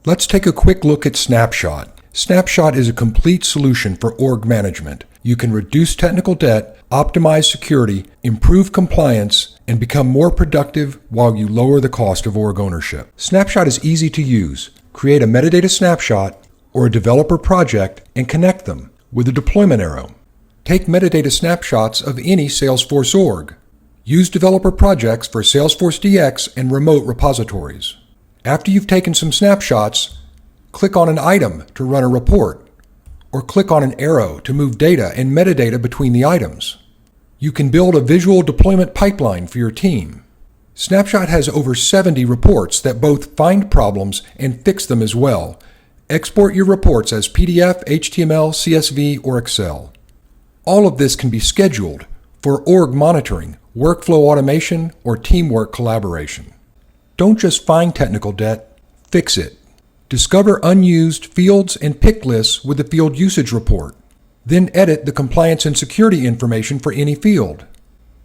Let's take a quick look at Snapshot. Snapshot is a complete solution for org management. You can reduce technical debt, optimize security, improve compliance, and become more productive while you lower the cost of org ownership. Snapshot is easy to use. Create a metadata snapshot or a developer project and connect them with a deployment arrow. Take metadata snapshots of any Salesforce org. Use developer projects for Salesforce DX and remote repositories. After you've taken some snapshots, click on an item to run a report, or click on an arrow to move data and metadata between the items. You can build a visual deployment pipeline for your team. Snapshot has over 70 reports that both find problems and fix them as well. Export your reports as PDF, HTML, CSV, or Excel. All of this can be scheduled for org monitoring, workflow automation, or teamwork collaboration. Don't just find technical debt, fix it. Discover unused fields and pick lists with the field usage report. Then edit the compliance and security information for any field.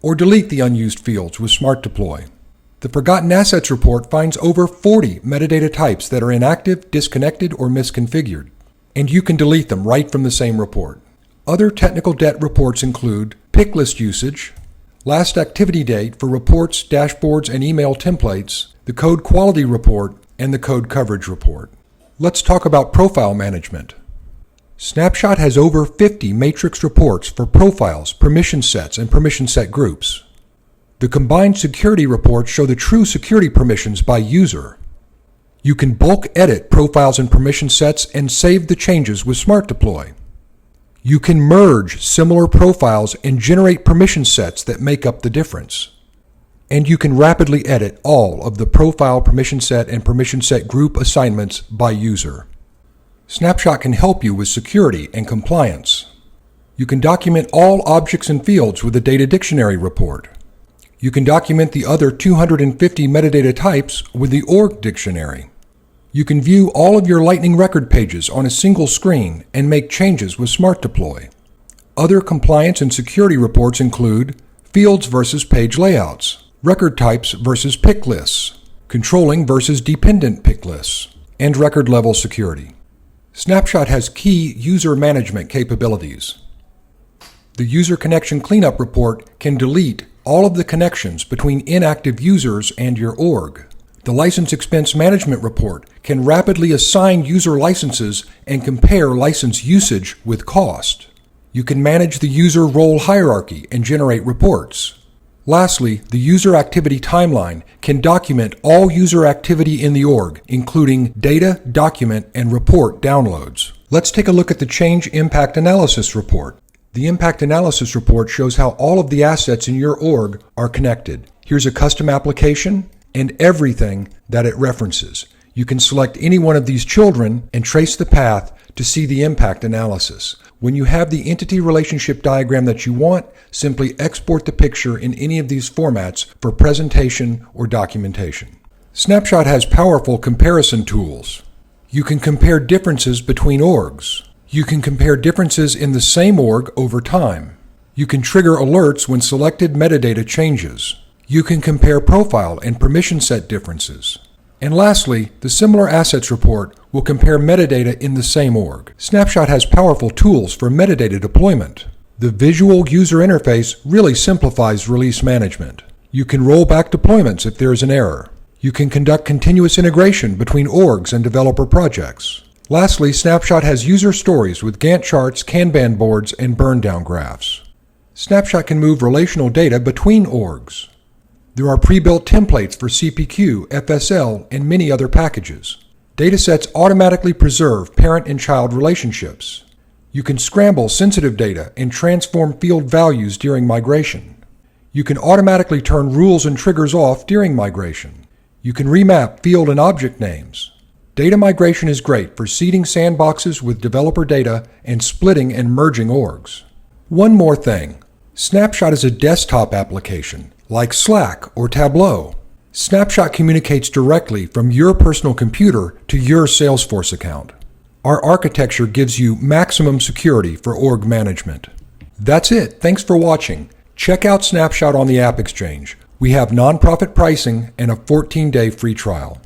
Or delete the unused fields with Smart Deploy. The Forgotten Assets report finds over 40 metadata types that are inactive, disconnected, or misconfigured. And you can delete them right from the same report. Other technical debt reports include pick list usage, last activity date for reports, dashboards, and email templates, the code quality report, and the code coverage report. Let's talk about profile management. Snapshot has over 50 matrix reports for profiles, permission sets, and permission set groups. The combined security reports show the true security permissions by user. You can bulk edit profiles and permission sets and save the changes with Smart Deploy. You can merge similar profiles and generate permission sets that make up the difference. And you can rapidly edit all of the profile, permission set, and permission set group assignments by user. Snapshot can help you with security and compliance. You can document all objects and fields with a data dictionary report. You can document the other 250 metadata types with the org dictionary. You can view all of your Lightning record pages on a single screen and make changes with Smart Deploy. Other compliance and security reports include fields versus page layouts, record types versus pick lists, controlling versus dependent pick lists, and record level security. Snapshot has key user management capabilities. The User Connection Cleanup report can delete all of the connections between inactive users and your org. The License Expense Management report can rapidly assign user licenses and compare license usage with cost. You can manage the user role hierarchy and generate reports. Lastly, the User Activity Timeline can document all user activity in the org, including data, document, and report downloads. Let's take a look at the Change Impact Analysis report. The Impact Analysis report shows how all of the assets in your org are connected. Here's a custom application and everything that it references. You can select any one of these children and trace the path to see the impact analysis. When you have the entity relationship diagram that you want, simply export the picture in any of these formats for presentation or documentation. Snapshot has powerful comparison tools. You can compare differences between orgs. You can compare differences in the same org over time. You can trigger alerts when selected metadata changes. You can compare profile and permission set differences. And lastly, the Similar Assets report will compare metadata in the same org. Snapshot has powerful tools for metadata deployment. The visual user interface really simplifies release management. You can roll back deployments if there is an error. You can conduct continuous integration between orgs and developer projects. Lastly, Snapshot has user stories with Gantt charts, Kanban boards, and burn-down graphs. Snapshot can move relational data between orgs. There are pre-built templates for CPQ, FSL, and many other packages. Datasets automatically preserve parent and child relationships. You can scramble sensitive data and transform field values during migration. You can automatically turn rules and triggers off during migration. You can remap field and object names. Data migration is great for seeding sandboxes with developer data and splitting and merging orgs. One more thing. Snapshot is a desktop application, like Slack or Tableau. Snapshot communicates directly from your personal computer to your Salesforce account. Our architecture gives you maximum security for org management. That's it. Thanks for watching. Check out Snapshot on the App Exchange. We have nonprofit pricing and a 14-day free trial.